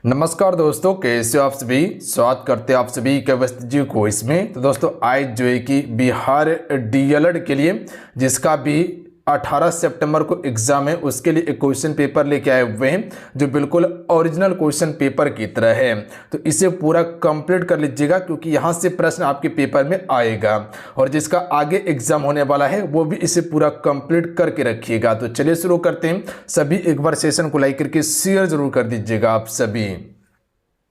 नमस्कार दोस्तों, कैसे हो आप सभी। स्वागत करते हैं आप सभी के व्यस्त जी को इसमें। तो दोस्तों आज जो है कि बिहार डीएलएड के लिए जिसका भी 18 सितंबर को एग्जाम है उसके लिए एक क्वेश्चन पेपर लेके आए हुए हैं जो बिल्कुल ओरिजिनल क्वेश्चन पेपर की तरह है। तो इसे पूरा कंप्लीट कर लीजिएगा क्योंकि यहाँ से प्रश्न आपके पेपर में आएगा और जिसका आगे एग्जाम होने वाला है वो भी इसे पूरा कंप्लीट करके रखिएगा। तो चलिए शुरू करते हैं। सभी एक बार सेशन को लाइक करके शेयर जरूर कर दीजिएगा आप सभी।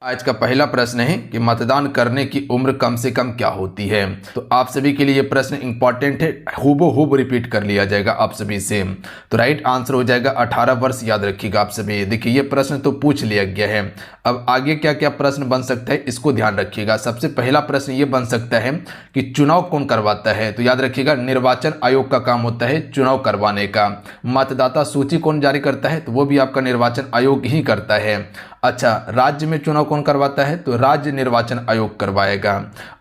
आज का पहला प्रश्न है कि मतदान करने की उम्र कम से कम क्या होती है। तो आप सभी के लिए ये प्रश्न इंपॉर्टेंट है, हूबहू रिपीट कर लिया जाएगा आप सभी से। तो राइट आंसर हो जाएगा 18 वर्ष। याद रखिएगा आप सभी। देखिए ये प्रश्न तो पूछ लिया गया है, अब आगे क्या क्या प्रश्न बन सकता है इसको ध्यान रखिएगा। सबसे पहला प्रश्न ये बन सकता है कि चुनाव कौन करवाता है। तो याद रखिएगा निर्वाचन आयोग का काम होता है चुनाव करवाने का। मतदाता सूची कौन जारी करता है, तो वो भी आपका निर्वाचन आयोग ही करता है। अच्छा, राज्य में चुनाव कौन करवाता है, तो राज्य निर्वाचन आयोग करवाएगा।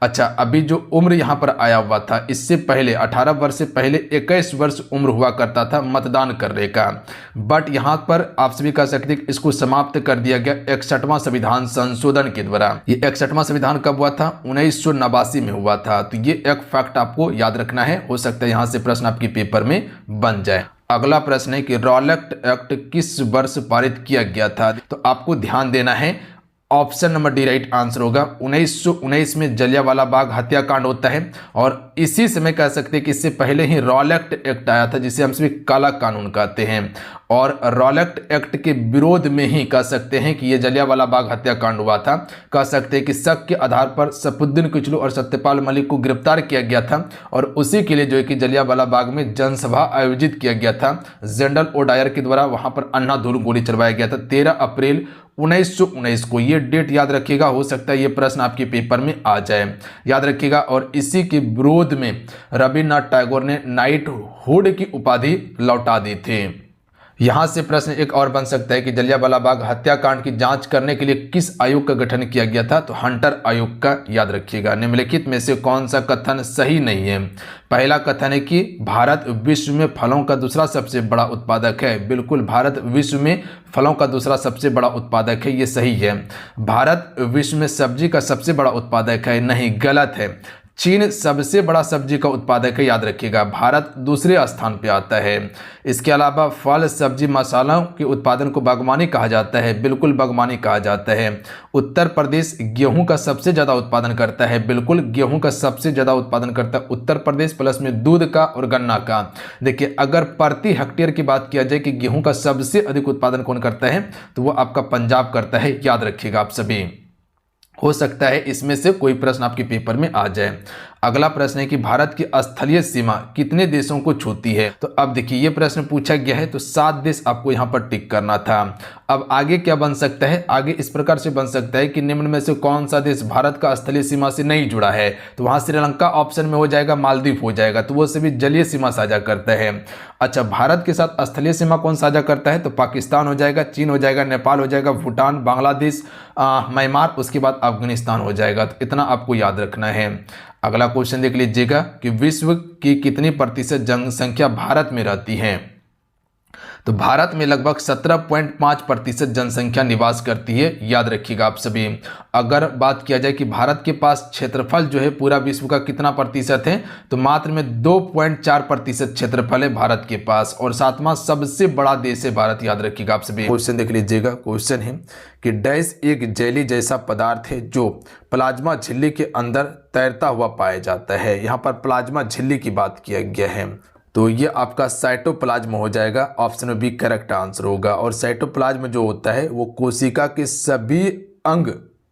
अच्छा, अभी जो उम्र यहाँ पर आया हुआ था इससे पहले 18 वर्ष से पहले 21 वर्ष उम्र हुआ करता था मतदान करने का, बट यहाँ पर आप सभी कह सकते हैं इसको समाप्त कर दिया गया 61वां संविधान संशोधन के द्वारा। ये 61वां संविधान कब हुआ था, 1989 में हुआ था। तो ये एक फैक्ट आपको याद रखना है, हो सकता है यहाँ से प्रश्न आपके पेपर में बन जाए। अगला प्रश्न है कि रॉलेट एक्ट किस वर्ष पारित किया गया था। तो आपको ध्यान देना है, option number D right answer होगा। 1919 में जलियांवाला बाग हत्याकांड होता है और इसी समय कह सकते हैं कि इससे पहले ही रॉलेट एक्ट आया था जिसे हम सभी काला कानून कहते हैं। और रॉलेट एक्ट के विरोध में ही कह सकते हैं कि ये जलियांवाला बाग हत्याकांड हुआ था। कह सकते हैं कि शक के आधार पर सफुद्दीन किचलू और सत्यपाल मलिक को गिरफ्तार किया गया था और उसी के लिए जो है कि जलियांवाला बाग में जनसभा आयोजित किया गया था। जनरल ओडायर के द्वारा वहां पर अंधाधुंध गोली चलवाया गया था 13 अप्रैल 1919 को। ये डेट याद रखिएगा, हो सकता है ये प्रश्न आपके पेपर में आ जाए, याद रखिएगा। और इसी के विरोध में रविन्द्रनाथ टैगोर ने नाइटहुड की उपाधि लौटा दी थी। यहां से प्रश्न एक और बन सकता है कि जलियांवाला बाग हत्याकांड की जांच करने के लिए किस आयोग का गठन किया गया था, तो हंटर आयोग का। याद रखिएगा निम्नलिखित में से कौन सा कथन सही नहीं है। पहला कथन है कि भारत विश्व में फलों का दूसरा सबसे बड़ा उत्पादक है। बिल्कुल, भारत विश्व में फलों का दूसरा सबसे बड़ा उत्पादक है, ये सही है। भारत विश्व में सब्जी का सबसे बड़ा उत्पादक है, नहीं, गलत है। चीन सबसे बड़ा सब्जी का उत्पादक है, याद रखिएगा, भारत दूसरे स्थान पे आता है। इसके अलावा फल सब्जी मसालों के उत्पादन को बागवानी कहा जाता है, बिल्कुल बागवानी कहा जाता है। उत्तर प्रदेश गेहूं का सबसे ज़्यादा उत्पादन करता है, बिल्कुल गेहूं का सबसे ज़्यादा उत्पादन करता है उत्तर प्रदेश, प्लस में दूध का और गन्ना का। देखिए अगर प्रति हेक्टेयर की बात किया जाए कि गेहूं का सबसे अधिक उत्पादन कौन करता है, तो वो आपका पंजाब करता है, याद रखिएगा आप सभी। हो सकता है इसमें से कोई प्रश्न आपके पेपर में आ जाए। अगला प्रश्न है कि भारत की स्थलीय सीमा कितने देशों को छूती है। तो अब देखिए ये प्रश्न पूछा गया है तो 7 देश आपको यहाँ पर टिक करना था। अब आगे क्या बन सकता है, आगे इस प्रकार से बन सकता है कि निम्न में से कौन सा देश भारत का स्थलीय सीमा से नहीं जुड़ा है। तो वहाँ श्रीलंका ऑप्शन में हो जाएगा, मालदीव हो जाएगा, तो वो सभी जलीय सीमा साझा करता है। अच्छा, भारत के साथ स्थलीय सीमा कौन साझा करता है, तो पाकिस्तान हो जाएगा, चीन हो जाएगा, नेपाल हो जाएगा, भूटान, बांग्लादेश, म्यांमार, उसके बाद अफगानिस्तान हो जाएगा। तो इतना आपको याद रखना है। अगला क्वेश्चन देख लीजिएगा कि विश्व की कितनी प्रतिशत जनसंख्या भारत में रहती है। तो भारत में लगभग 17.5% जनसंख्या निवास करती है, याद रखिएगा आप सभी। अगर बात किया जाए कि भारत के पास क्षेत्रफल जो है पूरा विश्व का कितना प्रतिशत है, तो मात्र में 2.4% क्षेत्रफल है भारत के पास और 7वां सबसे बड़ा देश है भारत, याद रखिएगा आप सभी। क्वेश्चन देख लीजिएगा। क्वेश्चन है कि डैश एक जेली जैसा पदार्थ है जो प्लाज्मा झिल्ली के अंदर तैरता हुआ पाया जाता है। यहाँ पर प्लाज्मा झिल्ली की बात किया गया है, तो ये आपका साइटोप्लाज्म हो जाएगा, ऑप्शन बी करेक्ट आंसर होगा। और साइटोप्लाज्म जो होता है वो कोशिका के सभी अंग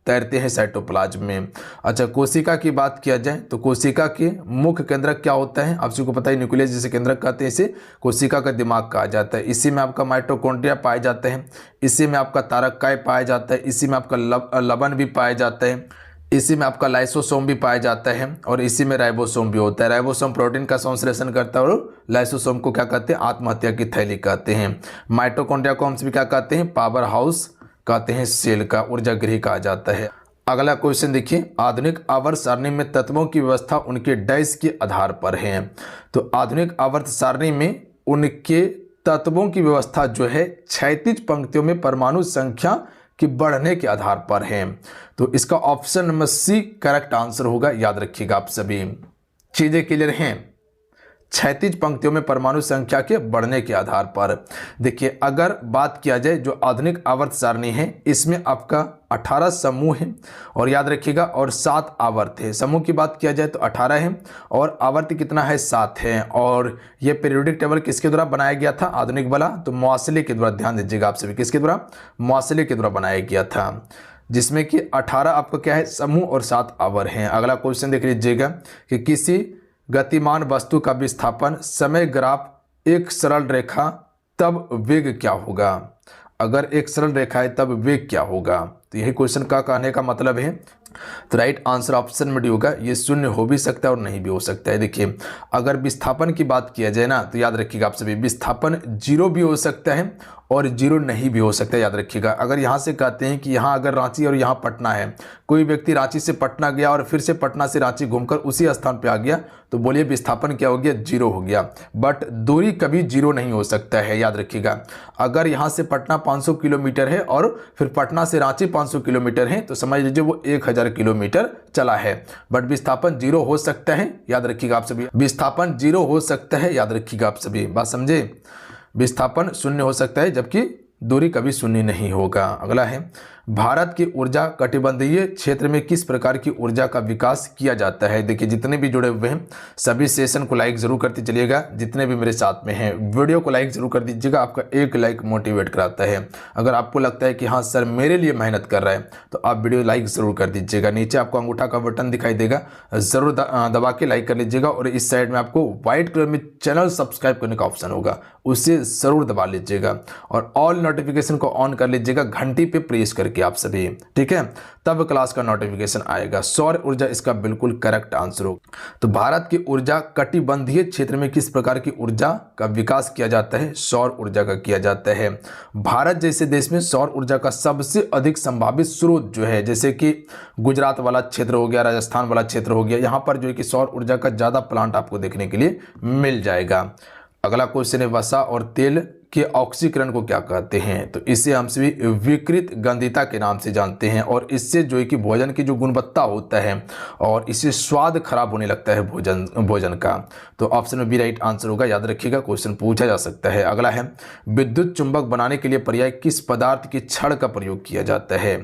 तैरते हैं साइटोप्लाज्म में। अच्छा, कोशिका की बात किया जाए तो कोशिका के मुख्य केंद्रक क्या होता है, आप सबको पता है, न्यूक्लियस जिसे केंद्रक कहते हैं, इसे कोशिका का दिमाग कहा जाता है। इसी में आपका माइटोकॉन्ड्रिया पाया जाता है, इसी में आपका तारककाय पाया जाता है, इसी में आपका लवण भी पाया जाता है, इसी में आपका लाइसोसोम भी पाया जाता है और इसी में राइबोसोम भी होता है। राइबोसोम प्रोटीन का संश्लेषण करता है और लाइसोसोम को क्या कहते हैं, आत्महत्या की थैली कहते हैं। माइटोकॉन्ड्रिया को हम सभी क्या कहते हैं, पावर हाउस कहते हैं, सेल का ऊर्जा गृह कहा जाता है। अगला क्वेश्चन देखिए, आधुनिक आवर्त सारणी में तत्वों की व्यवस्था उनके डैश के आधार पर है। तो आधुनिक आवर्त सारणी में उनके तत्वों की व्यवस्था जो है क्षैतिज पंक्तियों में परमाणु संख्या कि बढ़ने के आधार पर है। तो इसका option number C correct answer होगा, याद रखिएगा आप सभी। चीजें क्लियर हैं। 36 पंक्तियों में परमाणु संख्या के बढ़ने के आधार पर। देखिए अगर बात किया जाए जो आधुनिक आवर्त सारणी है इसमें आपका 18 समूह है और याद रखिएगा और 7 आवर्त है। समूह की बात किया जाए तो 18 है और आवर्त कितना है 7 है। और ये पीरियोडिक टेबल किसके द्वारा बनाया गया था आधुनिक वाला, तो मौसले के द्वारा। ध्यान दीजिएगा आप सभी, किसके द्वारा, मौसले के द्वारा बनाया गया था, जिसमें कि 18 आपका क्या है समूह और 7 आवर हैं। अगला क्वेश्चन देख लीजिएगा कि किसी गतिमान वस्तु का विस्थापन समय ग्राफ एक सरल रेखा तब वेग क्या होगा। अगर एक सरल रेखा है तब वेग क्या होगा, तो यही क्वेश्चन का कहने का मतलब है। तो राइट आंसर ऑप्शन में डी होगा। ये शून्य हो भी सकता है और नहीं भी हो सकता है। देखिए अगर विस्थापन की बात किया जाए ना तो याद रखिएगा आप सभी, विस्थापन 0 भी हो सकता है और 0 नहीं भी हो सकता है, याद रखिएगा। अगर यहाँ से कहते हैं कि यहाँ अगर रांची और यहाँ पटना है, कोई व्यक्ति रांची से पटना गया और फिर से पटना से रांची घूमकर उसी स्थान पे आ गया, तो बोलिए विस्थापन क्या हो गया, 0 हो गया। बट दूरी कभी 0 नहीं हो सकता है, याद रखिएगा। अगर यहाँ से पटना 500 किलोमीटर है और फिर पटना से रांची 500 किलोमीटर है तो समझ लीजिए वो 1000 किलोमीटर चला है। बट विस्थापन 0 हो सकता है, याद रखिएगा आप सभी। विस्थापन 0 हो सकता है, याद रखिएगा आप सभी, बात समझे। विस्थापन 0 हो सकता है जबकि दूरी कभी 0 नहीं होगा। अगला है भारत की ऊर्जा कटिबंधीय क्षेत्र में किस प्रकार की ऊर्जा का विकास किया जाता है। देखिए जितने भी जुड़े हुए हैं सभी सेशन को लाइक जरूर करते चलिएगा। जितने भी मेरे साथ में हैं वीडियो को लाइक जरूर कर दीजिएगा। आपका एक लाइक मोटिवेट कराता है। अगर आपको लगता है कि हाँ सर मेरे लिए मेहनत कर रहा है तो आप वीडियो लाइक जरूर कर दीजिएगा। नीचे आपको अंगूठा का बटन दिखाई देगा, जरूर दबा के लाइक कर लीजिएगा। और इस साइड में आपको व्हाइट कलर में चैनल सब्सक्राइब करने का ऑप्शन होगा, उसे जरूर दबा लीजिएगा और ऑल नोटिफिकेशन को ऑन कर लीजिएगा घंटी पे प्रेस करके आप सभी, ठीक है, तब क्लास का नोटिफिकेशन आएगा। सौर ऊर्जा इसका बिल्कुल करेक्ट आंसर होगा। तो भारत की ऊर्जा कटिबंधीय क्षेत्र में किस प्रकार की ऊर्जा का विकास किया जाता है, सौर ऊर्जा का किया जाता है। भारत जैसे देश में सौर ऊर्जा का सबसे अधिक संभावित स्रोत जो है, जैसे कि गुजरात वाला क्षेत्र हो गया, राजस्थान वाला क्षेत्र हो गया, यहाँ पर जो है कि सौर ऊर्जा का ज्यादा प्लांट आपको देखने के लिए मिल जाएगा। अगला क्वेश्चन है वसा और तेल के ऑक्सीकरण को क्या कहते हैं। तो इसे हम सभी विकृत गंधिता के नाम से जानते हैं और इससे जो है कि भोजन की जो गुणवत्ता होता है और इससे स्वाद खराब होने लगता है भोजन का। तो ऑप्शन में बी राइट आंसर होगा, याद रखिएगा, क्वेश्चन पूछा जा सकता है। अगला है विद्युत चुंबक बनाने के लिए पर्याय किस पदार्थ की छड़ का प्रयोग किया जाता है।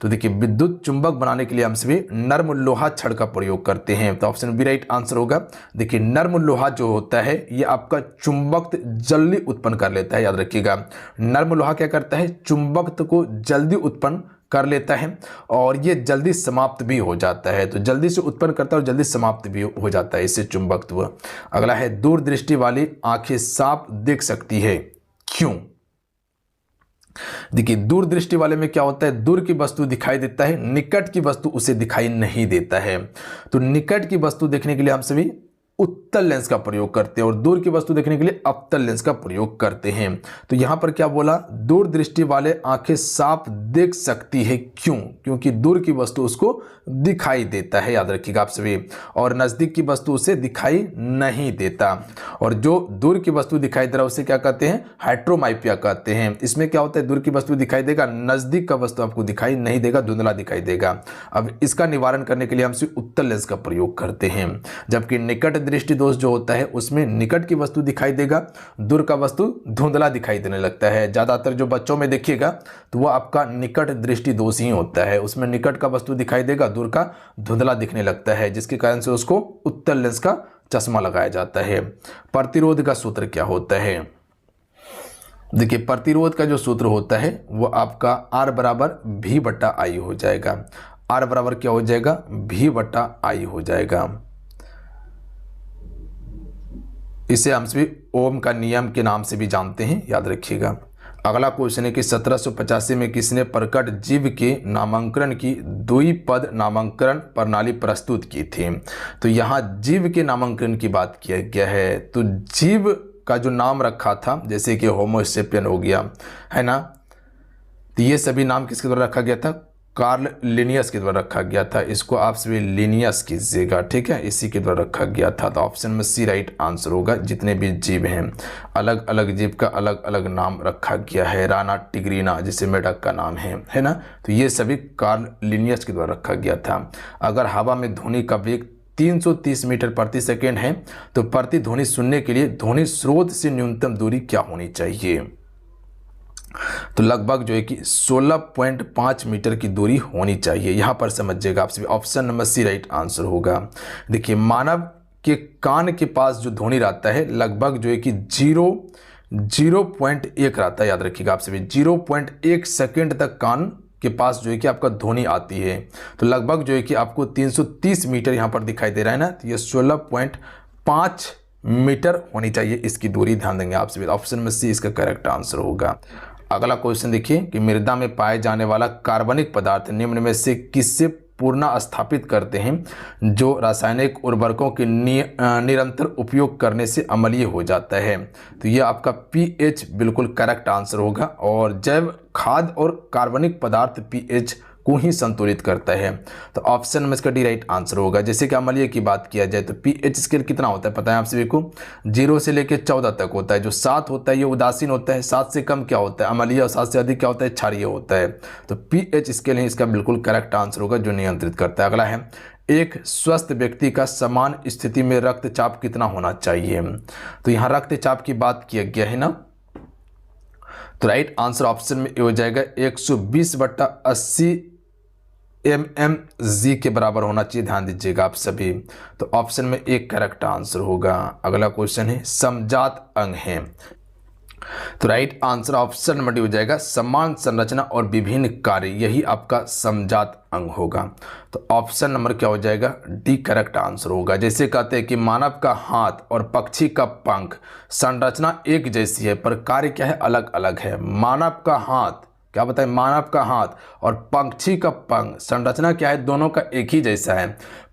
तो देखिए विद्युत चुंबक बनाने के लिए हम सभी नर्म लोहा छड़ का प्रयोग करते हैं। तो ऑप्शन बी राइट आंसर होगा। देखिए नर्म लोहा जो होता है ये आपका चुंबक जल्दी उत्पन्न कर लेता है, याद रखिएगा। नर्म लोहा क्या करता है, चुंबक को जल्दी उत्पन्न कर लेता है और ये जल्दी समाप्त भी हो जाता है। तो जल्दी से उत्पन्न करता है और जल्दी समाप्त भी हो जाता है इससे चुंबकत्व। अगला है दूरदृष्टि वाली आंखें साफ देख सकती है, क्यों। देखिए दूरदृष्टि वाले में क्या होता है, दूर की वस्तु दिखाई देता है, निकट की वस्तु उसे दिखाई नहीं देता है। तो निकट की वस्तु देखने के लिए हम सभी उत्तल लेंस का प्रयोग करते हैं और दूर की वस्तु देखने के लिए अवतल लेंस का प्रयोग करते हैं। तो यहां पर क्या बोला, दूरदृष्टि वाले आंखें साफ देख सकती है, क्यों, क्योंकि दूर की वस्तु उसको दिखाई देता है, याद रखिएगा आप सभी, और नजदीक की वस्तु उसे दिखाई नहीं देता। और जो दूर की वस्तु दिखाई दे रहा है उसे क्या कहते हैं, हाइड्रोमाइपिया कहते हैं। इसमें क्या होता है, दूर की वस्तु दिखाई देगा, नजदीक का वस्तु आपको दिखाई नहीं देगा, धुंधला दिखाई देगा। अब इसका निवारण करने के लिए हम सिर्फ उत्तल लेंस का प्रयोग करते हैं। जबकि निकट दृष्टि दोष जो होता है उसमें निकट की वस्तु दिखाई देगा, दूर का वस्तु धुंधला दिखाई देने लगता है। ज्यादातर जो बच्चों में देखिएगा तो वो आपका निकट दृष्टि दोष ही होता है, उसमें निकट का वस्तु दिखाई देगा, दूर का धुंधला दिखने लगता है, जिसके कारण से उसको उत्तल लेंस का चश्मा लगाया जाता है। प्रतिरोध का सूत्र क्या होता है। देखिए प्रतिरोध का जो सूत्र होता है वो आपका R बराबर V/I हो जाएगा। R बराबर क्या हो जाएगा, V/I हो जाएगा। इसे हम सभी ओम का नियम के नाम से भी जानते हैं, याद रखिएगा। अगला क्वेश्चन है कि 1785 में किसने प्रकट जीव के नामांकन की द्विपद नामांकन प्रणाली प्रस्तुत की थी। तो यहाँ जीव के नामांकन की बात किया गया है। तो जीव का जो नाम रखा था, जैसे कि होमो सेपियन हो गया, है ना, तो ये सभी नाम किसके द्वारा रखा गया था, कार्ल लिनियस के द्वारा रखा गया था। इसको आप सभी लिनियस कीजिएगा, ठीक है, इसी के द्वारा रखा गया था। तो ऑप्शन में सी राइट आंसर होगा। जितने भी जीव हैं, अलग अलग जीव का अलग अलग नाम रखा गया है। राना टिग्रीना जिसे मेढक का नाम है ना, तो ये सभी कार्ल लिनियस के द्वारा रखा गया था। अगर हवा में ध्वनि का वेग 330 मीटर प्रति सेकेंड है तो प्रति ध्वनि सुनने के लिए ध्वनि स्रोत से न्यूनतम दूरी क्या होनी चाहिए? तो लगभग जो है कि 16.5 मीटर की दूरी होनी चाहिए। यहाँ पर समझिएगा आप सभी, option number C right answer होगा। देखिए, मानव के कान के पास जो ध्वनि रहता है लगभग जो है कि 0.1 रहता है। याद रखिएगा आप सभी, 0.1 सेकेंड तक कान के पास जो है कि आपका ध्वनि आती है। तो लगभग जो है कि आपको 330 मीटर यहाँ पर दिखाई दे रहा है ना, तो ये 16.5 मीटर होनी चाहिए इसकी दूरी। ध्यान देंगे आप सभी, ऑप्शन में सी इसका करेक्ट आंसर होगा। अगला क्वेश्चन देखिए कि मृदा में पाए जाने वाला कार्बनिक पदार्थ निम्न में से किससे पुनः स्थापित करते हैं जो रासायनिक उर्वरकों के निरंतर उपयोग करने से अम्लीय हो जाता है? तो यह आपका पीएच बिल्कुल करेक्ट आंसर होगा। और जैव खाद्य और कार्बनिक पदार्थ पीएच को ही संतुलित करता है। तो ऑप्शन में इसका डी राइट आंसर होगा। जैसे कि अम्लीय की बात किया जाए तो पीएच स्केल कितना होता है पता है आप सभी को? 0 से लेकर 14 तक होता है। जो 7 होता है ये उदासीन होता है, 7 से कम क्या होता है अम्लीय, और 7 से अधिक क्या होता है क्षारीय होता है। तो पीएच स्केल ही इसका बिल्कुल करेक्ट आंसर होगा जो नियंत्रित करता है। अगला है, एक स्वस्थ व्यक्ति का समान स्थिति में रक्तचाप कितना होना चाहिए? तो यहाँ रक्तचाप की बात किया गया है ना, तो राइट आंसर ऑप्शन में हो जाएगा 120/80 mmg के बराबर होना चाहिए। ध्यान दीजिएगा आप सभी, तो ऑप्शन में एक करेक्ट आंसर होगा। अगला क्वेश्चन है, समजात अंग है, तो right answer option number D हो जाएगा समान संरचना और विभिन्न कार्य, यही आपका समजात अंग होगा। तो ऑप्शन नंबर क्या हो जाएगा? डी करेक्ट आंसर होगा। जैसे कहते हैं कि मानव का हाथ और पक्षी का पंख संरचना एक जैसी है पर कार्य क्या है अलग अलग है। मानव का हाथ, क्या बताएं, मानव का हाथ और पक्षी का पंख संरचना क्या है, दोनों का एक ही जैसा है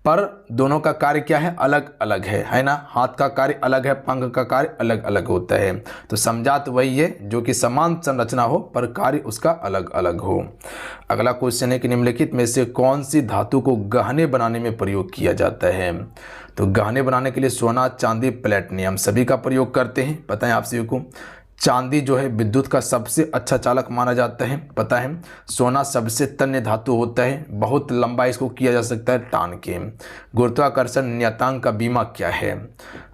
पर दोनों का कार्य क्या है अलग अलग है ना। हाथ का कार्य अलग है, पंख का कार्य अलग अलग होता है। तो समजात वही है जो कि समान संरचना हो पर कार्य उसका अलग अलग हो। अगला क्वेश्चन है कि निम्नलिखित में से कौन सी धातु को गहने बनाने में प्रयोग किया जाता है? तो गहने बनाने के लिए सोना, चांदी, प्लेटिनियम सभी का प्रयोग करते हैं। पता है आप सभी को, चांदी जो है विद्युत का सबसे अच्छा चालक माना जाता है, पता है। सोना सबसे तन्य धातु होता है, बहुत लंबा इसको किया जा सकता है टान के। गुरुत्वाकर्षण नियतांक का बीमा क्या है?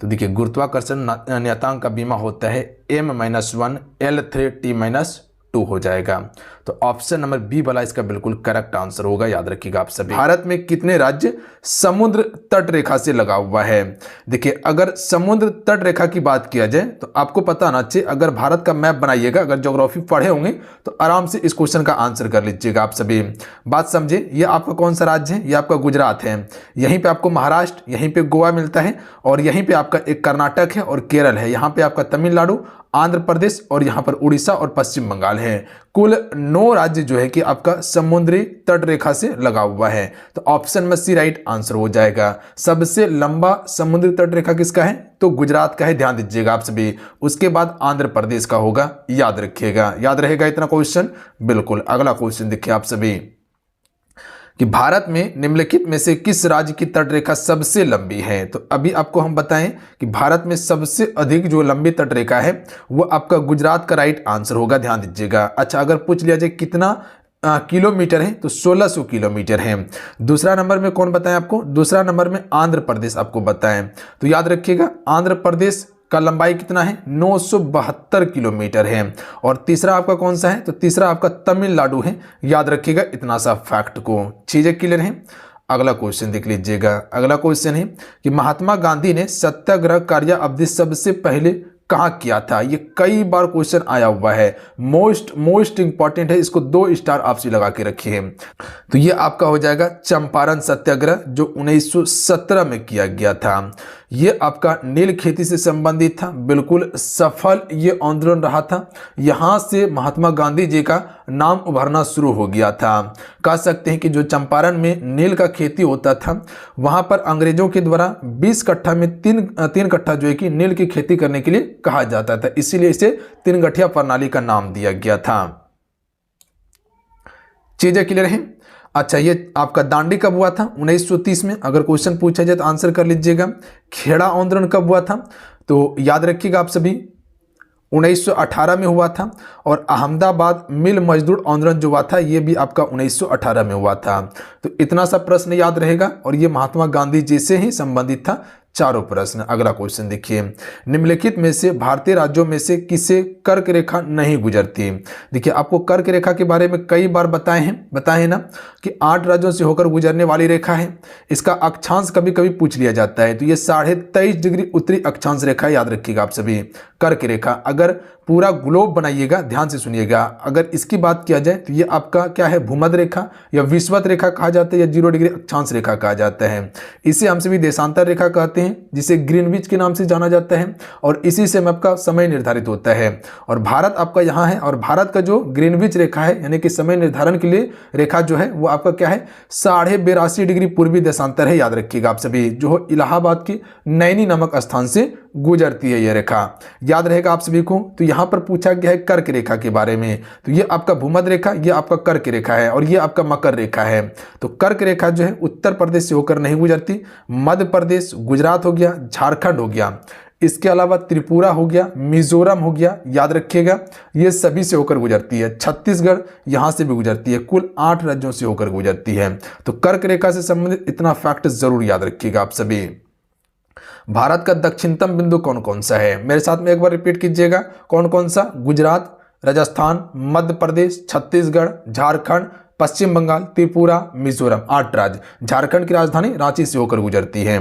तो देखिए, गुरुत्वाकर्षण नियतांक का बीमा होता है m-1 L3t-2 हो जाएगा। तो ऑप्शन नंबर बी वाला इसका बिल्कुल करेक्ट आंसर होगा। याद रखिएगा आप सभी। भारत में कितने राज्य समुद्र तट रेखा से लगा हुआ है? देखिए, अगर समुद्र तट रेखा की बात किया जाए तो आपको पता होना चाहिए, अगर भारत का मैप बनाइएगा, अगर ज्योग्राफी पढ़े होंगे तो आराम से इस क्वेश्चन का आंसर कर लीजिएगा आप सभी। बात समझे, ये आपका कौन सा राज्य है? ये आपका गुजरात है। यहीं पे आपको महाराष्ट्र, यहीं पे गोवा मिलता है, और यहीं पे आपका एक कर्नाटक है और केरल है। यहाँ पे आपका तमिलनाडु, आंध्र प्रदेश और यहाँ पर उड़ीसा और पश्चिम बंगाल है। कुल 9 राज्य जो है कि आपका समुद्री तट रेखा से लगा हुआ है। तो ऑप्शन में सी राइट आंसर हो जाएगा। सबसे लंबा समुद्री तट रेखा किसका है? तो गुजरात का है। ध्यान दीजिएगा आप सभी। उसके बाद आंध्र प्रदेश का होगा। याद रखिएगा, याद रहेगा इतना क्वेश्चन बिल्कुल। अगला क्वेश्चन देखिए आप सभी कि भारत में निम्नलिखित में से किस राज्य की तट रेखा सबसे लंबी है? तो अभी आपको हम बताएं कि भारत में सबसे अधिक जो लंबी तट रेखा है वो आपका गुजरात का राइट आंसर होगा। ध्यान दीजिएगा। अच्छा, अगर पूछ लिया जाए कितना किलोमीटर है तो 1600 किलोमीटर है। दूसरा नंबर में कौन बताएं आपको? दूसरा नंबर में आंध्र प्रदेश आपको बताएं। तो याद रखिएगा, आंध्र प्रदेश का लंबाई कितना है? 972 किलोमीटर है। और तीसरा आपका कौन सा है? तो तीसरा आपका तमिलनाडु है। याद रखिएगा इतना सा फैक्ट को। चीजें क्लियर हैं? अगला क्वेश्चन देख लीजिएगा। अगला क्वेश्चन है कि महात्मा गांधी ने सत्याग्रह कार्य अवधि सबसे पहले कहाँ किया था? ये कई बार क्वेश्चन आया हुआ है, मोस्ट इंपॉर्टेंट है, इसको 2 स्टार आपसे लगा के रखिए। तो ये आपका हो जाएगा चंपारण सत्याग्रह जो 1917 में किया गया था। ये आपका नील खेती से संबंधित था, बिल्कुल सफल ये आंदोलन रहा था। यहाँ से महात्मा गांधी जी का नाम उभरना शुरू हो गया था। कह सकते हैं कि जो चंपारण में नील का खेती होता था वहाँ पर अंग्रेजों के द्वारा 20 कट्ठा में 3 कट्ठा जो है कि नील की खेती करने के लिए कहा जाता था, इसीलिए इसे 3 गठिया प्रणाली का नाम दिया गया था। चीजें क्लियर हैं। अच्छा, ये आपका दांडी कब हुआ था? 1930 में। अगर क्वेश्चन पूछा जाए तो आंसर कर लीजिएगा। खेड़ा आंदोलन कब हुआ था? तो याद रखिएगा आप सभी, 1918 में हुआ था। और अहमदाबाद मिल मजदूर आंदोलन जो हुआ था ये भी आपका 1918 में हुआ था। तो इतना सा प्रश्न याद रहेगा और ये महात्मा गांधी जी से ही संबंधित था। चारों प्रश्न। अगला क्वेश्चन देखिए, निम्नलिखित में से भारतीय राज्यों में से किसे कर्क रेखा नहीं गुजरती? देखिए, आपको कर्क रेखा के बारे में कई बार बताए हैं ना कि 8 राज्यों से होकर गुजरने वाली रेखा है। इसका अक्षांश कभी कभी पूछ लिया जाता है, तो ये 23.5 डिग्री उत्तरी अक्षांश रेखा, याद रखिएगा आप सभी। कर्क रेखा, अगर पूरा ग्लोब बनाइएगा, ध्यान से सुनिएगा, अगर इसकी बात किया जाए तो ये आपका क्या है? भूमध्य रेखा या विषुवत रेखा कहा जाता है या 0 डिग्री अक्षांश रेखा कहा जाता है। इसे हम सभी देशांतर रेखा कहते हैं, जिसे ग्रीनविच के नाम से जाना जाता है, और इसी से आपका समय निर्धारित होता है। और भारत आपका यहाँ है, और भारत का जो ग्रीनविच रेखा है यानी कि समय निर्धारण के लिए रेखा जो है वो आपका क्या है? 82.5 डिग्री पूर्वी देशांतर है, याद रखिएगा आप सभी, जो इलाहाबाद के नैनी नामक स्थान से गुजरती है यह रेखा। याद रहेगा आप सभी को। तो यहां पर पूछा गया है कर्क रेखा के बारे में, तो ये आपका भूमध्य रेखा, ये आपका कर्क रेखा है, और ये आपका मकर रेखा है। तो कर्क रेखा जो है उत्तर प्रदेश से होकर नहीं गुजरती, मध्य प्रदेश, गुजरात हो गया, झारखंड हो गया, इसके अलावा त्रिपुरा हो गया, मिजोरम हो गया, याद रखिएगा, ये सभी से होकर गुजरती है। छत्तीसगढ़ यहां से भी गुजरती है, कुल 8 राज्यों से होकर गुजरती है। तो कर्क रेखा से संबंधित इतना फैक्ट जरूर याद रखिएगा आप सभी। भारत का दक्षिणतम बिंदु कौन कौन सा है? मेरे साथ में एक बार रिपीट कीजिएगा, कौन कौन सा? गुजरात, राजस्थान, मध्य प्रदेश, छत्तीसगढ़, झारखंड, पश्चिम बंगाल, त्रिपुरा, मिजोरम, 8 राज्य। झारखंड की राजधानी रांची से होकर गुजरती है।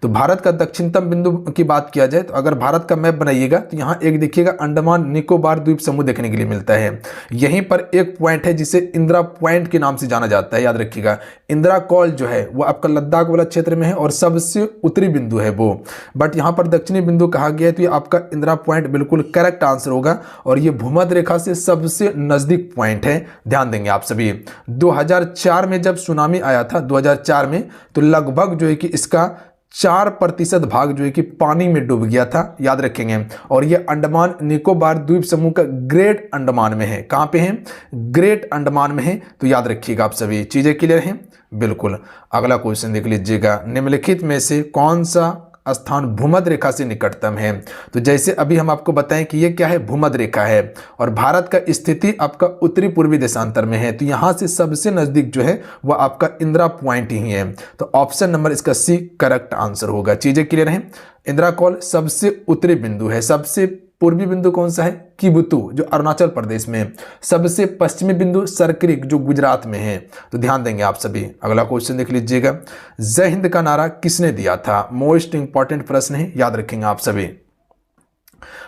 तो भारत का दक्षिणतम बिंदु की बात किया जाए तो अगर भारत का मैप बनाइएगा तो यहाँ एक देखिएगा अंडमान निकोबार द्वीप समूह देखने के लिए मिलता है। यहीं पर एक पॉइंट है जिसे इंदिरा पॉइंट के नाम से जाना जाता है, याद रखिएगा। इंदिरा कॉल जो है वो आपका लद्दाख वाला क्षेत्र में है और सबसे उत्तरी बिंदु है वो, बट यहाँ पर दक्षिणी बिंदु कहा गया है, तो ये आपका इंदिरा पॉइंट बिल्कुल करेक्ट आंसर होगा। और ये भूमध्य रेखा से सबसे नजदीक पॉइंट है, ध्यान देंगे आप सभी। 2004 में जब सुनामी आया था 2004 में, तो लगभग जो है कि इसका 4% भाग जो है कि पानी में डूब गया था, याद रखेंगे। और ये अंडमान निकोबार द्वीप समूह का ग्रेट अंडमान में है। कहां पे है? ग्रेट अंडमान में है। तो याद रखिएगा आप सभी, चीजें क्लियर हैं? बिल्कुल। अगला क्वेश्चन देख लीजिएगा, निम्नलिखित में से कौन सा स्थान भूमध्य रेखा से निकटतम है? तो जैसे अभी हम आपको बताएं कि ये क्या है? भूमध्य रेखा है, और भारत का स्थिति आपका उत्तरी पूर्वी देशांतर में है, तो यहां से सबसे नजदीक जो है वह आपका इंदिरा पॉइंट ही है। तो ऑप्शन नंबर इसका सी करेक्ट आंसर होगा। चीजें क्लियर हैं? इंदिरा कॉल सबसे उत्तरी बिंदु है। सबसे पूर्वी बिंदु कौन सा है? किबुतु जो अरुणाचल प्रदेश में है। सबसे पश्चिमी बिंदु सरक्रिक जो गुजरात में है। तो ध्यान देंगे आप सभी। अगला क्वेश्चन देख लीजिएगा, जय हिंद का नारा किसने दिया था? मोस्ट इंपॉर्टेंट प्रश्न है, याद रखेंगे आप सभी।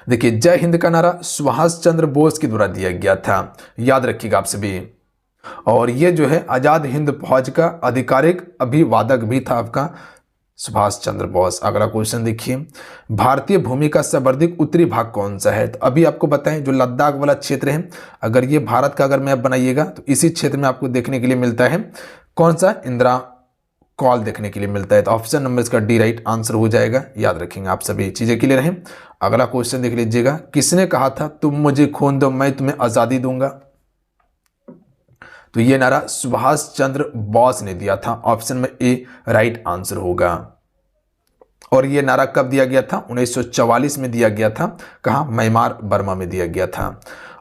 देखिए, जय हिंद का नारा सुभाष चंद्र बोस के द्वारा दिया गया था, याद रखिएगा आप सभी। और ये जो है आजाद हिंद फौज का आधिकारिक अभिवादक भी था आपका सुभाष चंद्र बोस। अगला क्वेश्चन देखिए, भारतीय भूमि का सर्वाधिक उत्तरी भाग कौन सा है? तो अभी आपको बताएं जो लद्दाख वाला क्षेत्र है, अगर ये भारत का अगर मैप बनाइएगा तो इसी क्षेत्र में आपको देखने के लिए मिलता है। कौन सा? इंदिरा कॉल देखने के लिए मिलता है। तो ऑप्शन नंबर इसका डी राइट आंसर हो जाएगा, याद रखेंगे आप सभी। चीजें क्लियर हैं? अगला क्वेश्चन देख लीजिएगा, किसने कहा था तुम मुझे खून दो मैं तुम्हें आजादी दूंगा? तो ये नारा सुभाष चंद्र बोस ने दिया था। ऑप्शन में ए राइट आंसर होगा। और ये नारा कब दिया गया था? 1944 में दिया गया था। कहाँ? म्यांमार बर्मा में दिया गया था।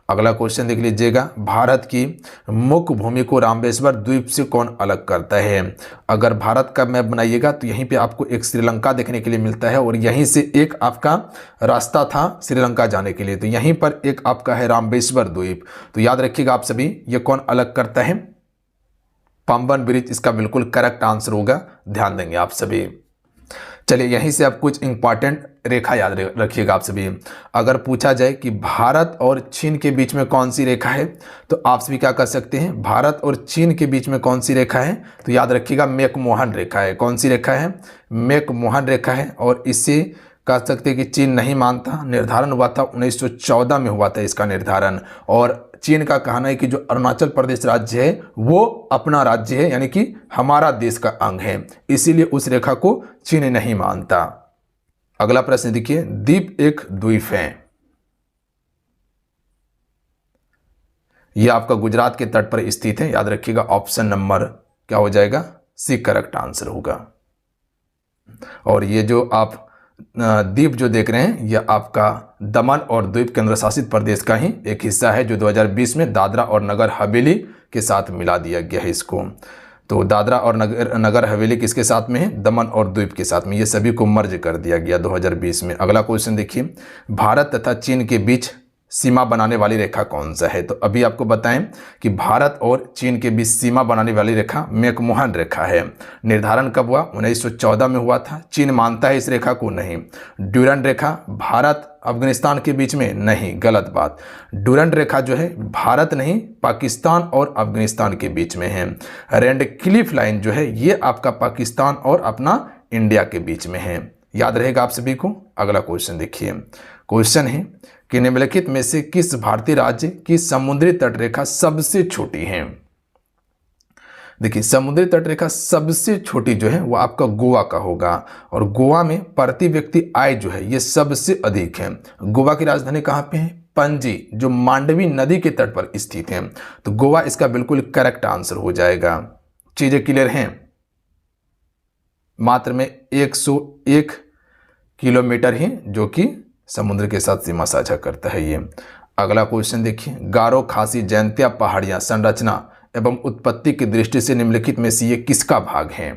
अगला क्वेश्चन देख लीजिएगा, भारत की मुख्य भूमि को रामेश्वर द्वीप से कौन अलग करता है? अगर भारत का मैप बनाइएगा तो यहीं पे आपको एक श्रीलंका देखने के लिए मिलता है, और यहीं से एक आपका रास्ता था श्रीलंका जाने के लिए, तो यहीं पर एक आपका है रामेश्वर द्वीप। तो याद रखिएगा आप सभी, ये कौन अलग करता है? पाम्बन ब्रिज इसका बिल्कुल करेक्ट आंसर होगा, ध्यान देंगे आप सभी। चलिए, यहीं से आप कुछ इंपॉर्टेंट रेखा याद रखिएगा आप सभी। अगर पूछा जाए कि भारत और चीन के बीच में कौन सी रेखा है, तो आप सभी क्या कर सकते हैं? भारत और चीन के बीच में कौन सी रेखा है? तो याद रखिएगा मैकमोहन रेखा है। कौन सी रेखा है? मैकमोहन रेखा है। और इससे कह सकते हैं कि चीन नहीं मानता। निर्धारण हुआ था 1914 में हुआ था इसका निर्धारण। और चीन का कहना है कि जो अरुणाचल प्रदेश राज्य है वो अपना राज्य है, यानी कि हमारा देश का अंग है, इसीलिए उस रेखा को चीन नहीं मानता। अगला प्रश्न देखिए, द्वीप एक द्वीप है। ये आपका गुजरात के तट पर स्थित है। याद रखिएगा ऑप्शन नंबर क्या हो जाएगा, सी करेक्ट आंसर होगा। और ये जो आप द्वीप जो देख रहे हैं ये आपका दमन और द्वीप केंद्र शासित प्रदेश का ही एक हिस्सा है, जो 2020 में दादरा और नगर हवेली के साथ मिला दिया गया है इसको। तो दादरा और नगर हवेली किसके साथ में है, दमन और द्वीप के साथ में, ये सभी को मर्ज कर दिया गया 2020 में। अगला क्वेश्चन देखिए, भारत तथा चीन के बीच सीमा बनाने वाली रेखा कौन सा है। तो अभी आपको बताएं कि भारत और चीन के बीच सीमा बनाने वाली रेखा मैकमोहन रेखा है। निर्धारण कब हुआ, 1914 में हुआ था। चीन मानता है इस रेखा को नहीं। ड्यूरंड रेखा भारत अफगानिस्तान के बीच में नहीं, गलत बात। ड्यूरंड रेखा जो है भारत नहीं पाकिस्तान और अफगानिस्तान के बीच में है। रेडक्लिफ लाइन जो है ये आपका पाकिस्तान और अपना इंडिया के बीच में है। याद रहेगा आप सभी को। अगला क्वेश्चन देखिए, क्वेश्चन है कि निम्नलिखित में से किस भारतीय राज्य की समुद्री तटरेखा सबसे छोटी है। देखिए समुद्री तटरेखा सबसे छोटी जो है वो आपका गोवा का होगा, और गोवा में प्रति व्यक्ति आय जो है ये सबसे अधिक है। गोवा की राजधानी कहाँ पे है, पणजी, जो मांडवी नदी के तट पर स्थित है। तो गोवा इसका बिल्कुल करेक्ट आंसर हो जाएगा। चीजें क्लियर हैं। मात्र में 101 किलोमीटर ही जो कि समुद्र के साथ सीमा साझा करता है ये। अगला क्वेश्चन देखिए, गारो खासी जयंतिया पहाड़ियाँ संरचना एवं उत्पत्ति की दृष्टि से निम्नलिखित में से ये किसका भाग है।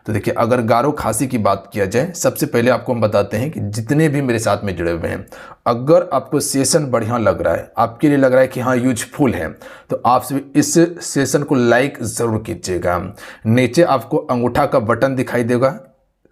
तो देखिए अगर गारो खासी की बात किया जाए, सबसे पहले आपको हम बताते हैं कि जितने भी मेरे साथ में जुड़े हुए हैं, अगर आपको सेशन बढ़िया लग रहा है, आपके लिए लग रहा है कि हाँ यूजफुल है, तो आप सभी इस सेशन को लाइक ज़रूर कीजिएगा। नीचे आपको अंगूठा का बटन दिखाई देगा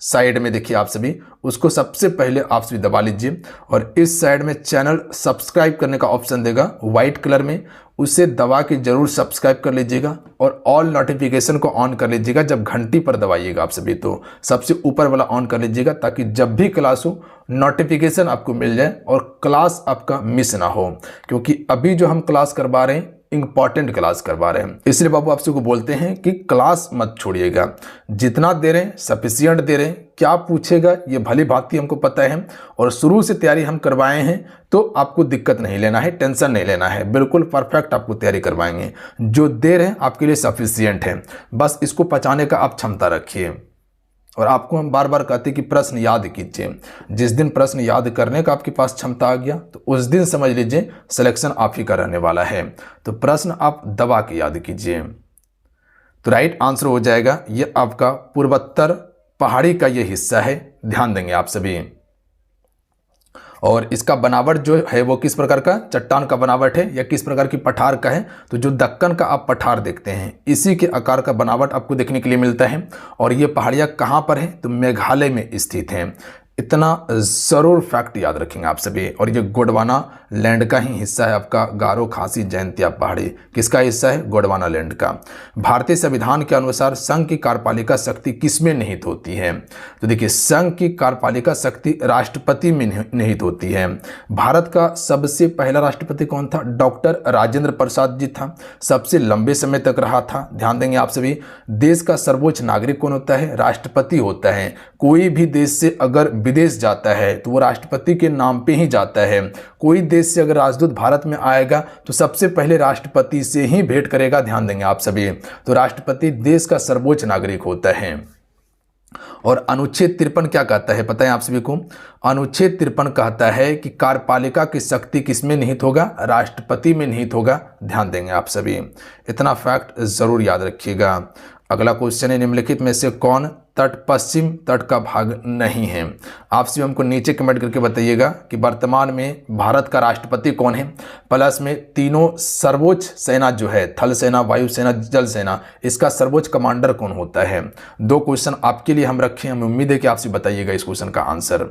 साइड में, देखिए आप सभी उसको सबसे पहले आप सभी दबा लीजिए, और इस साइड में चैनल सब्सक्राइब करने का ऑप्शन देगा व्हाइट कलर में, उसे दबा के जरूर सब्सक्राइब कर लीजिएगा और ऑल नोटिफिकेशन को ऑन कर लीजिएगा। जब घंटी पर दबाइएगा आप सभी तो सबसे ऊपर वाला ऑन कर लीजिएगा, ताकि जब भी क्लास हो नोटिफिकेशन आपको मिल जाए और क्लास आपका मिस ना हो। क्योंकि अभी जो हम क्लास करवा रहे हैं इंपॉर्टेंट क्लास करवा रहे हैं, इसलिए बाबू आप सबको बोलते हैं कि क्लास मत छोड़िएगा। जितना दे रहे हैं सफिशिएंट दे रहे हैं, क्या पूछेगा ये भली भांति हमको पता है, और शुरू से तैयारी हम करवाए हैं, तो आपको दिक्कत नहीं लेना है, टेंशन नहीं लेना है, बिल्कुल परफेक्ट आपको तैयारी करवाएंगे। जो दे रहे हैं आपके लिए सफिशिएंट है, बस इसको पचाने का आप क्षमता रखिए। और आपको हम बार बार कहते हैं कि प्रश्न याद कीजिए। जिस दिन प्रश्न याद करने का आपके पास क्षमता आ गया, तो उस दिन समझ लीजिए सिलेक्शन आप ही का रहने वाला है। तो प्रश्न आप दबा के याद कीजिए। तो राइट आंसर हो जाएगा ये आपका पूर्वोत्तर पहाड़ी का ये हिस्सा है, ध्यान देंगे आप सभी। और इसका बनावट जो है वो किस प्रकार का चट्टान का बनावट है या किस प्रकार की पठार का है, तो जो दक्कन का आप पठार देखते हैं इसी के आकार का बनावट आपको देखने के लिए मिलता है। और ये पहाड़ियाँ कहाँ पर है, तो मेघालय में स्थित हैं। इतना ज़रूर फैक्ट याद रखेंगे आप सभी। और ये गोंडवाना लैंड का ही हिस्सा है आपका गारो खासी जयंतिया पहाड़ी, किसका हिस्सा है, गोंडवाना लैंड का। भारतीय संविधान के अनुसार संघ की कार्यपालिका शक्ति किसमें निहित होती है। तो देखिए संघ की कार्यपालिका शक्ति राष्ट्रपति में निहित होती है। भारत का सबसे पहला राष्ट्रपति कौन था, डॉक्टर राजेंद्र प्रसाद जी था, सबसे लंबे समय तक रहा था, ध्यान देंगे आप सभी। देश का सर्वोच्च नागरिक कौन होता है, राष्ट्रपति होता है। कोई भी देश से अगर विदेश जाता है तो वो राष्ट्रपति के नाम पे ही जाता है। कोई देश से अगर राजदूत भारत में आएगा तो सबसे पहले राष्ट्रपति से ही भेंट करेगा, ध्यान देंगे आप सभी। तो राष्ट्रपति देश का सर्वोच्च नागरिक होता है। और अनुच्छेद 53 क्या कहता है पता है आप सभी को, अनुच्छेद 53 कहता है कि कार्यपालिका की शक्ति किसमें निहित होगा, राष्ट्रपति में निहित होगा, ध्यान देंगे आप सभी। इतना फैक्ट जरूर याद रखिएगा। अगला क्वेश्चन है, निम्नलिखित में से कौन तट पश्चिम तट का भाग नहीं है। आप सभी हमको नीचे कमेंट करके बताइएगा कि वर्तमान में भारत का राष्ट्रपति कौन है, प्लस में तीनों सर्वोच्च सेना जो है थल सेना, वायु सेना, जल सेना, इसका सर्वोच्च कमांडर कौन होता है। 2 क्वेश्चन आपके लिए हम रखे हैं, हमें उम्मीद है कि आपसे बताइएगा इस क्वेश्चन का आंसर।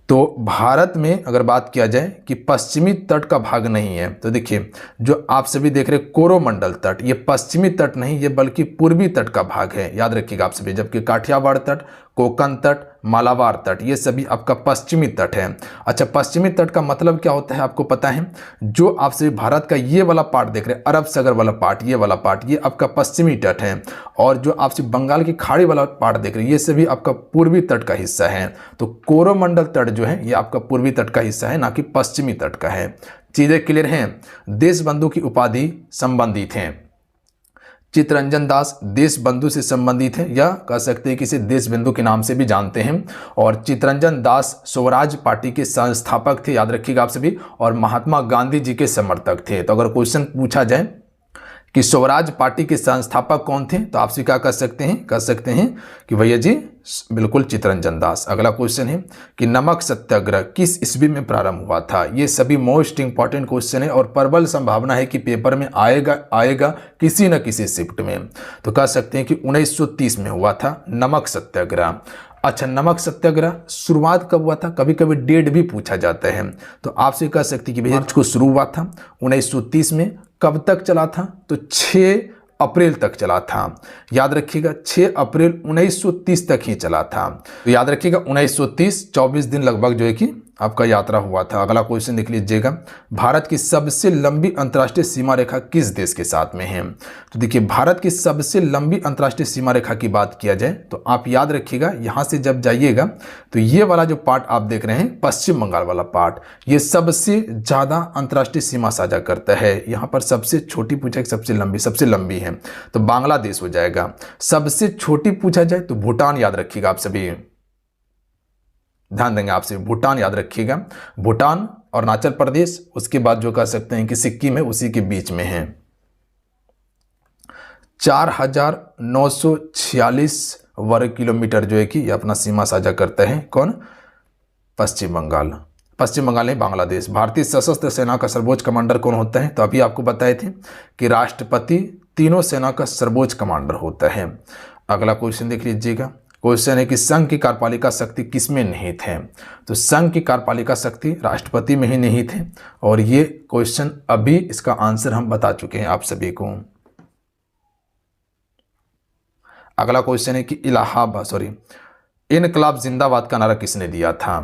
तो भारत में अगर बात किया जाए कि पश्चिमी तट का भाग नहीं है, तो देखिए जो आप सभी देख रहे कोरोमंडल तट, ये पश्चिमी तट नहीं, ये बल्कि पूर्वी तट का भाग है, याद रखिएगा आप सभी। जबकि काठियावाड़ तट, कोंकण तट, मालाबार तट, ये सभी आपका पश्चिमी तट है। अच्छा, पश्चिमी तट का मतलब क्या होता है आपको पता है, जो आप सभी भारत का ये वाला पार्ट देख रहे हैं, अरब सागर वाला पार्ट, ये वाला पार्ट, ये आपका पश्चिमी तट है। और जो आप सभी बंगाल की खाड़ी वाला पार्ट देख रहे हैं, ये सभी आपका पूर्वी तट का हिस्सा है। तो कोरोमंडल तट जो है ये आपका पूर्वी तट का हिस्सा है, ना कि पश्चिमी तट का है। चीजें क्लियर हैं। देश बंधु की उपाधि संबंधित हैं। चित्तरंजन दास देश बंधु से संबंधित है, या कह सकते हैं कि इसे देश बंधु के नाम से भी जानते हैं। और चित्तरंजन दास स्वराज पार्टी के संस्थापक थे, याद रखिएगा आप सभी, और महात्मा गांधी जी के समर्थक थे। तो अगर क्वेश्चन पूछा जाए कि स्वराज पार्टी के संस्थापक कौन थे, तो आपसे क्या कह सकते हैं कि भैया जी बिल्कुल चित्तरंजन दास। अगला क्वेश्चन है कि नमक सत्याग्रह किस ईस्वी में प्रारंभ हुआ था। ये सभी मोस्ट इंपॉर्टेंट क्वेश्चन है और प्रबल संभावना है कि पेपर में आएगा किसी न किसी शिफ्ट में। तो कह सकते हैं कि 1930 में हुआ था नमक सत्याग्रह। अच्छा, नमक सत्याग्रह शुरुआत कब हुआ था, कभी कभी डेट भी पूछा जाता है। तो आपसे कह सकते हैं कि भैया इसको शुरू हुआ था 1930 में। कब तक चला था, तो 6 अप्रैल तक चला था। याद रखिएगा 6 अप्रैल 1930 तक ही चला था। तो याद रखिएगा 1930 24 दिन लगभग जो है कि आपका यात्रा हुआ था। अगला क्वेश्चन देख लीजिएगा, भारत की सबसे लंबी अंतर्राष्ट्रीय सीमा रेखा किस देश के साथ में है। तो देखिए भारत की सबसे लंबी अंतर्राष्ट्रीय सीमा रेखा की बात किया जाए तो आप याद रखिएगा, यहाँ से जब जाइएगा तो ये वाला जो पार्ट आप देख रहे हैं पश्चिम बंगाल वाला पार्ट, ये सबसे ज़्यादा अंतर्राष्ट्रीय सीमा साझा करता है। यहाँ पर सबसे छोटी पूछा सबसे लंबी है तो बांग्लादेश हो जाएगा। सबसे छोटी पूछा जाए तो भूटान, याद रखिएगा आप सभी, ध्यान देंगे आपसे, भूटान याद रखिएगा। भूटान और अरुणाचल प्रदेश, उसके बाद जो कह सकते हैं कि सिक्किम है, उसी के बीच में है। 4946 वर्ग किलोमीटर जो है कि ये अपना सीमा साझा करता है। कौन, पश्चिम बंगाल नहीं, बांग्लादेश। भारतीय सशस्त्र सेना का सर्वोच्च कमांडर कौन होता है, तो अभी आपको बताए थे कि राष्ट्रपति तीनों सेना का सर्वोच्च कमांडर होता है। अगला क्वेश्चन देख लीजिएगा, क्वेश्चन है कि संघ की कार्यपालिका शक्ति किसमें निहित है। तो संघ की कार्यपालिका शक्ति राष्ट्रपति में ही निहित है और ये क्वेश्चन अभी इसका आंसर हम बता चुके हैं आप सभी को। अगला क्वेश्चन है कि इनकलाब जिंदाबाद का नारा किसने दिया था।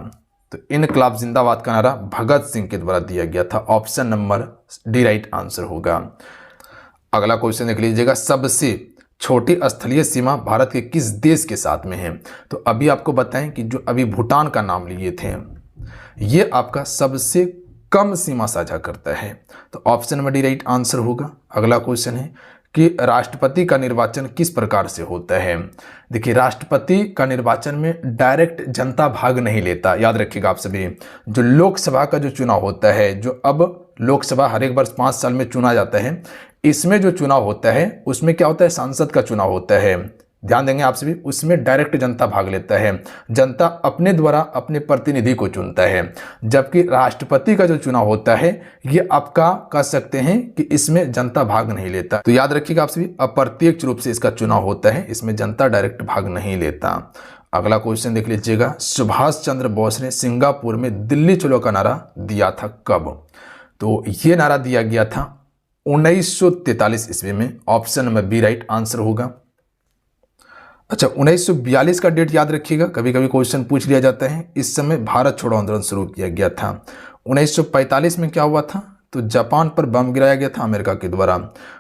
तो इनकलाब जिंदाबाद का नारा भगत सिंह के द्वारा दिया गया था। Option number D right answer होगा। अगला क्वेश्चन देख लीजिएगा, सबसे छोटी स्थलीय सीमा भारत के किस देश के साथ में है। तो अभी आपको बताएं कि जो अभी भूटान का नाम लिए थे, ये आपका सबसे कम सीमा साझा करता है। तो option number D right answer होगा। अगला क्वेश्चन है कि राष्ट्रपति का निर्वाचन किस प्रकार से होता है। देखिए राष्ट्रपति का निर्वाचन में डायरेक्ट जनता भाग नहीं लेता। याद रखिएगा आप सभी, जो लोकसभा का जो चुनाव होता है, जो अब लोकसभा हर एक वर्ष 5 साल में चुना जाता है, इसमें जो चुनाव होता है उसमें क्या होता है, सांसद का चुनाव होता है। ध्यान देंगे आप सभी, उसमें डायरेक्ट जनता भाग लेता है, जनता अपने द्वारा अपने प्रतिनिधि को चुनता है। जबकि राष्ट्रपति का जो चुनाव होता है ये आपका कह सकते हैं कि इसमें जनता भाग नहीं लेता। तो याद रखिएगा आप सभी, अप्रत्यक्ष रूप से इसका चुनाव होता है, इसमें जनता डायरेक्ट भाग नहीं लेता। अगला क्वेश्चन देख लीजिएगा, सुभाष चंद्र बोस ने सिंगापुर में दिल्ली चलो का नारा दिया था कब। तो ये नारा दिया गया था 1943 ईस्वी में। Option number B right answer होगा। अच्छा, 1942 का डेट याद रखिएगा, कभी कभी क्वेश्चन पूछ लिया जाता है। इस समय भारत छोड़ो आंदोलन शुरू किया गया था। 1945 में क्या हुआ था, तो जापान पर बम गिराया गया था अमेरिका के द्वारा,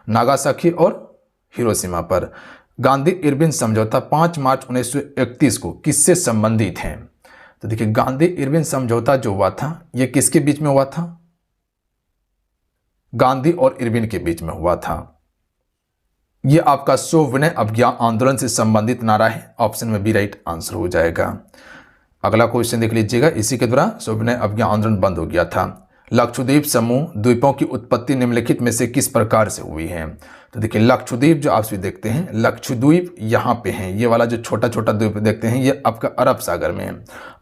नागासाकी और हिरोशिमा पर। गांधी इरविन समझौता 5 मार्च 1931 को किससे संबंधित है। तो देखिए गांधी इरविन समझौता जो हुआ था ये किसके बीच में हुआ था, गांधी और इरविन के बीच में हुआ था। यह आपका सविनय अवज्ञा आंदोलन से संबंधित नारा है। ऑप्शन में बी राइट आंसर हो जाएगा। अगला क्वेश्चन देख लीजिएगा, इसी के द्वारा सविनय अवज्ञा आंदोलन बंद हो गया था। लक्षद्वीप समूह द्वीपों की उत्पत्ति निम्नलिखित में से किस प्रकार से हुई है। तो देखिए लक्षद्वीप जो आप देखते हैं, लक्षद्वीप यहाँ पे हैं, ये वाला जो छोटा छोटा द्वीप देखते हैं ये आपका अरब सागर में है।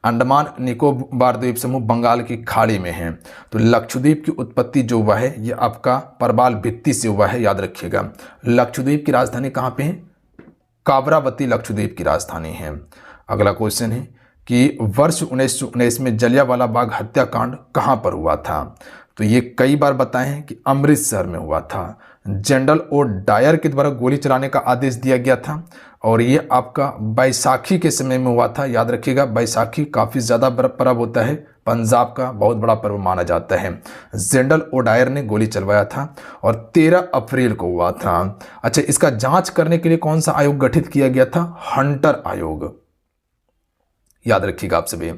अंडमान निकोबार द्वीप समूह बंगाल की खाड़ी में है। तो लक्षद्वीप की उत्पत्ति जो हुआ है ये आपका परबाल भित्ति से हुआ है, याद रखिएगा। लक्षद्वीप की राजधानी कहाँ पे है, काबरावती लक्षद्वीप की राजधानी है। अगला क्वेश्चन है कि वर्ष 1919 में जलियांवाला बाग हत्याकांड कहाँ पर हुआ था। तो ये कई बार बताए हैं कि अमृतसर में हुआ था। जनरल ओ डायर के द्वारा गोली चलाने का आदेश दिया गया था और ये आपका बैसाखी के समय में हुआ था। याद रखिएगा बैसाखी काफ़ी ज़्यादा पर्व होता है, पंजाब का बहुत बड़ा पर्व माना जाता है। जनरल ओ डायर ने गोली चलवाया था और 13 अप्रैल को हुआ था। अच्छा, इसका जांच करने के लिए कौन सा आयोग गठित किया गया था, हंटर आयोग। याद रखिएगा आप सभी।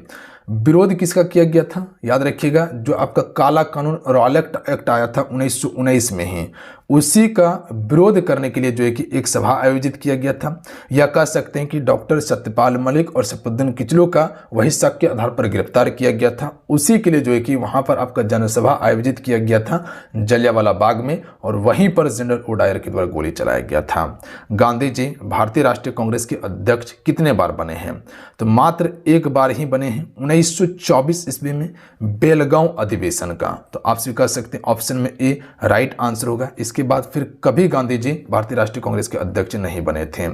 विरोध किसका किया गया था? याद रखिएगा, जो आपका काला कानून रॉयल एक्ट आया था 1919 में ही, उसी का विरोध करने के लिए जो है कि एक सभा आयोजित किया गया था। या कह सकते हैं कि डॉक्टर सत्यपाल मलिक और सफुद्दीन किचलू का वही शक के आधार पर गिरफ्तार किया गया था, उसी के लिए जो है कि वहां पर आपका जनसभा आयोजित किया गया था जलियांवाला बाग में, और वहीं पर जनरल ओडायर के द्वारा गोली चलाया गया था। गांधी जी भारतीय राष्ट्रीय कांग्रेस के अध्यक्ष कितने बार बने हैं? तो मात्र एक बार ही बने हैं, 1924 ईस्वी में बेलगांव अधिवेशन का। तो आप स्वीकार सकते हैं ऑप्शन में ए राइट आंसर होगा। इसके बाद फिर कभी गांधी जी भारतीय राष्ट्रीय कांग्रेस के अध्यक्ष नहीं बने थे।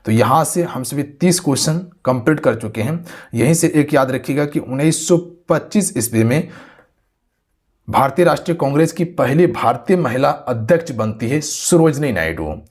तो यहां से हम सभी 30 क्वेश्चन कंप्लीट कर चुके हैं। यहीं से एक याद रखिएगा कि 1925 ईस्वी में भारतीय राष्ट्रीय कांग्रेस की पहली भारतीय महिला अध्यक्ष बनती है सरोजनी नायडू।